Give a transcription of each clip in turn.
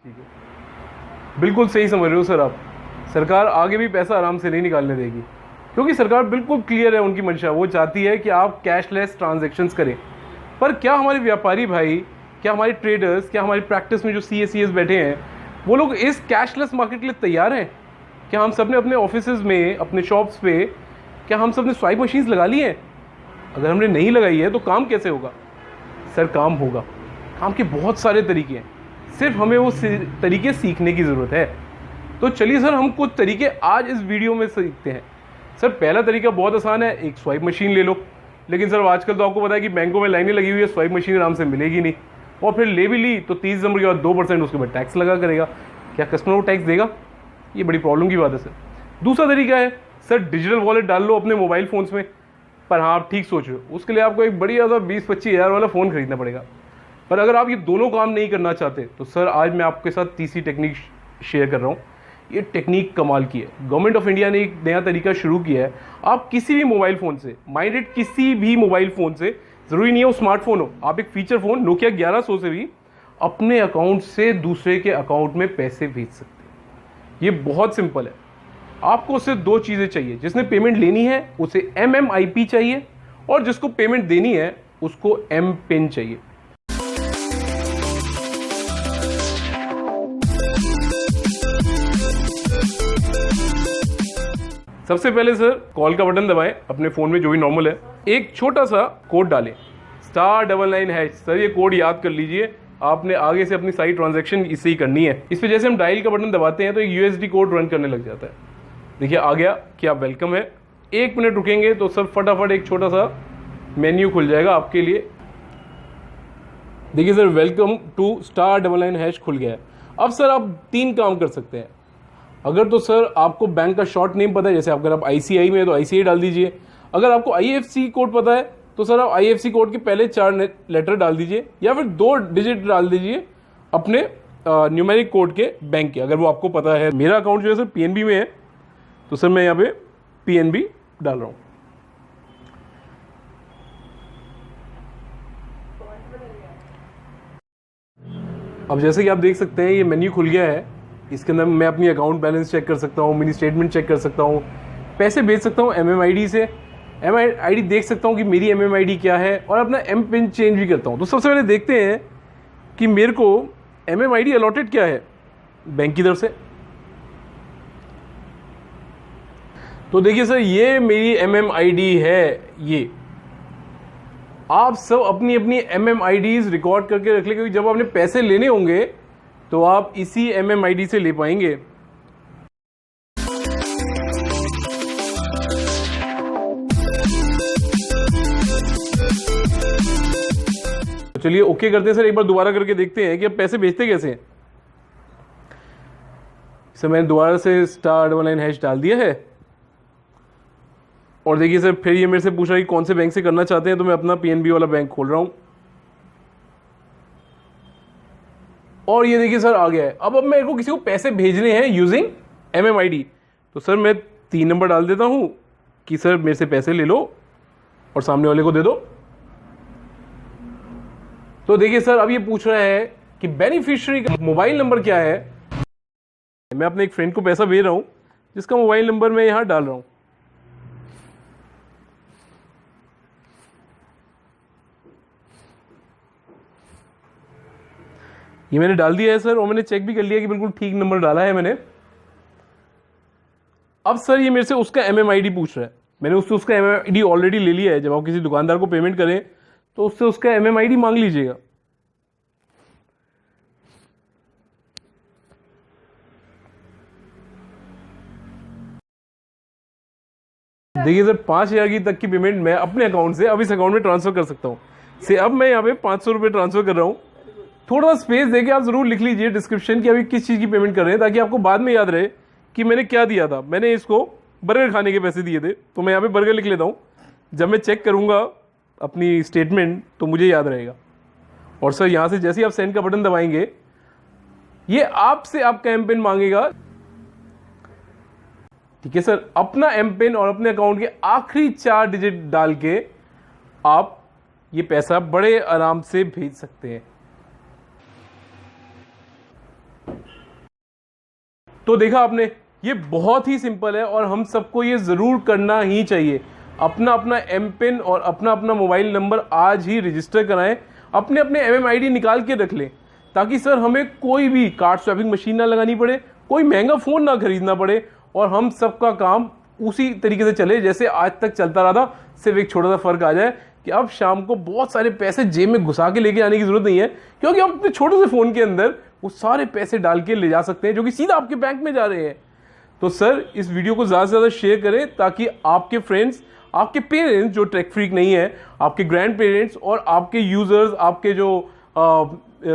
ठीक है, बिल्कुल सही समझ रहे हो सर आप। सरकार आगे भी पैसा आराम से नहीं निकालने देगी, क्योंकि सरकार बिल्कुल क्लियर है उनकी मंशा। वो चाहती है कि आप कैशलेस ट्रांजैक्शंस करें। पर क्या हमारे व्यापारी भाई, क्या हमारे ट्रेडर्स, क्या हमारी प्रैक्टिस में जो CA CS बैठे हैं, वो लोग इस कैशलेस मार्केट के लिए तैयार हैं? क्या हम सब ने अपने ऑफिसेज में, अपने शॉप्स पे, क्या हम सब ने स्वाइप मशीन्स लगा ली हैं? अगर हमने नहीं लगाई है तो काम कैसे होगा? सर काम होगा। काम के बहुत सारे तरीके हैं, सिर्फ हमें वो तरीके सीखने की ज़रूरत है। तो चलिए सर, हम कुछ तरीके आज इस वीडियो में सीखते हैं। सर पहला तरीका बहुत आसान है, एक स्वाइप मशीन ले लो। लेकिन सर आजकल तो आपको पता है कि बैंकों में लाइनें लगी हुई है, स्वाइप मशीन आराम से मिलेगी नहीं। और फिर ले भी ली तो 30 दिसंबर के बाद 2% उसके बाद टैक्स लगा करेगा। क्या कस्टमर को टैक्स देगा? ये बड़ी प्रॉब्लम की बात है सर। दूसरा तरीका है सर, डिजिटल वॉलेट डाल लो अपने मोबाइल फ़ोन्स में। पर हाँ, आप ठीक सोच रहे हो, उसके लिए आपको एक बढ़िया सा 20-25 हज़ार वाला फ़ोन खरीदना पड़ेगा। पर अगर आप ये दोनों काम नहीं करना चाहते तो सर आज मैं आपके साथ तीसरी टेक्निक शेयर कर रहा हूँ। ये टेक्निक कमाल की है। गवर्नमेंट ऑफ इंडिया ने एक नया तरीका शुरू किया है। आप किसी भी मोबाइल फ़ोन से, माइंडेड किसी भी मोबाइल फ़ोन से, ज़रूरी नहीं है वो स्मार्टफोन हो, आप एक फीचर फ़ोन नोकिया 1100 से भी अपने अकाउंट से दूसरे के अकाउंट में पैसे भेज सकते हैं। ये बहुत सिंपल है। आपको सिर्फ दो चीज़ें चाहिए। जिसने पेमेंट लेनी है उसे MMIP चाहिए, और जिसको पेमेंट देनी है उसको M पिन चाहिए। सबसे पहले सर कॉल का बटन दबाएं अपने फ़ोन में, जो भी नॉर्मल है। एक छोटा सा कोड डालें, *99#। सर ये कोड याद कर लीजिए, आपने आगे से अपनी सारी ट्रांजैक्शन इससे ही करनी है। इस पर जैसे हम डायल का बटन दबाते हैं तो एक USD कोड रन करने लग जाता है। देखिए आ गया कि आप वेलकम है। 1 मिनट रुकेंगे तो सर फटाफट एक छोटा सा मेन्यू खुल जाएगा आपके लिए। देखिए सर, वेलकम टू *99# खुल गया है। अब सर आप 3 काम कर सकते हैं। अगर तो सर आपको बैंक का शॉर्ट नेम पता है, जैसे अगर आप ICI में है तो ICI डाल दीजिए। अगर आपको IFSC कोड पता है तो सर आप IFSC कोड के पहले 4 लेटर डाल दीजिए, या फिर 2 डिजिट डाल दीजिए अपने न्यूमेरिक कोड के बैंक के, अगर वो आपको पता है। मेरा अकाउंट जो है सर PNB में है, तो सर मैं यहाँ पे PNB डाल रहा हूँ। अब जैसे कि आप देख सकते हैं ये मेन्यू खुल गया है। इसके अंदर मैं अपनी अकाउंट बैलेंस चेक कर सकता हूँ, मिनी स्टेटमेंट चेक कर सकता हूँ, पैसे भेज सकता हूँ MMID से, MMID देख सकता हूँ कि मेरी MMID क्या है, और अपना M पिन चेंज भी करता हूँ। तो सबसे पहले देखते हैं कि मेरे को MMID अलॉटेड क्या है बैंक की तरफ से। तो देखिए सर, ये मेरी MMID है। ये आप सब अपनी अपनी MMIDs रिकॉर्ड करके रख लें, क्योंकि जब आपने पैसे लेने होंगे तो आप इसी MMID से ले पाएंगे। तो चलिए ओके करते हैं सर, एक बार दोबारा करके देखते हैं कि अब पैसे भेजते कैसे हैं। सर मैंने दोबारा से *99# डाल दिया है, और देखिए सर फिर ये मेरे से पूछ रहा है कि कौन से बैंक से करना चाहते हैं, तो मैं अपना PNB वाला बैंक खोल रहा हूं। और ये देखिए सर आ गया है। अब मेरे को किसी को पैसे भेजने हैं यूजिंग MMID, तो सर मैं 3 नंबर डाल देता हूं कि सर मेरे से पैसे ले लो और सामने वाले को दे दो। तो देखिए सर अब ये पूछ रहा है कि बेनिफिशियरी का मोबाइल नंबर क्या है। मैं अपने एक फ्रेंड को पैसा भेज रहा हूं, जिसका मोबाइल नंबर मैं यहां डाल रहा हूं। ये मैंने डाल दिया है सर, और मैंने चेक भी कर लिया कि बिल्कुल ठीक नंबर डाला है मैंने। अब सर ये मेरे से उसका MMID पूछ रहा है। मैंने उससे उसका MMID ऑलरेडी ले लिया है। जब आप किसी दुकानदार को पेमेंट करें तो उससे उसका MMID मांग लीजिएगा। देखिए सर 5,000 की तक की पेमेंट मैं अपने अकाउंट से अब इस अकाउंट में ट्रांसफर कर सकता हूँ। से अब मैं यहाँ पे 500 रुपये ट्रांसफर कर रहा हूँ। थोड़ा स्पेस देके आप जरूर लिख लीजिए डिस्क्रिप्शन की अभी किस चीज़ की पेमेंट कर रहे हैं, ताकि आपको बाद में याद रहे कि मैंने क्या दिया था। मैंने इसको बर्गर खाने के पैसे दिए थे, तो मैं यहाँ पे बर्गर लिख लेता हूँ। जब मैं चेक करूँगा अपनी स्टेटमेंट तो मुझे याद रहेगा। और सर यहाँ से जैसे ही आप सेंड का बटन दबाएंगे, ये आपसे आपका M पिन मांगेगा। ठीक है सर, अपना M पिन और अपने अकाउंट के आखिरी 4 डिजिट डाल के आप ये पैसा बड़े आराम से भेज सकते हैं। तो देखा आपने, ये बहुत ही सिंपल है और हम सबको ये ज़रूर करना ही चाहिए। अपना अपना एम पिन और अपना अपना मोबाइल नंबर आज ही रजिस्टर कराएं, अपने अपने MMID निकाल के रख लें, ताकि सर हमें कोई भी कार्ड स्वैपिंग मशीन ना लगानी पड़े, कोई महंगा फ़ोन ना खरीदना पड़े, और हम सबका काम उसी तरीके से चले जैसे आज तक चलता रहा था। सिर्फ एक छोटा सा फ़र्क आ जाए कि अब शाम को बहुत सारे पैसे जेब में घुसा के लेके आने की ज़रूरत नहीं है, क्योंकि आप अपने छोटे से फ़ोन के अंदर वो सारे पैसे डाल के ले जा सकते हैं जो कि सीधा आपके बैंक में जा रहे हैं। तो सर इस वीडियो को ज़्यादा से ज़्यादा शेयर करें, ताकि आपके फ्रेंड्स, आपके पेरेंट्स जो टेक फ्रीक नहीं है, आपके ग्रैंड पेरेंट्स और आपके यूज़र्स, आपके जो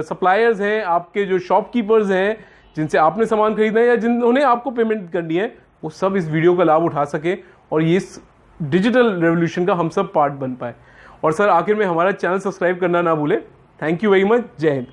सप्लायर्स हैं, आपके जो शॉपकीपर्स हैं जिनसे आपने सामान खरीदना है या जिन्होंने आपको पेमेंट करनी है, वो सब इस वीडियो का लाभ उठा सके और ये इस डिजिटल रेवोल्यूशन का हम सब पार्ट बन पाए। और सर आखिर में हमारा चैनल सब्सक्राइब करना ना भूलें। Thank you very much. जय हिंद।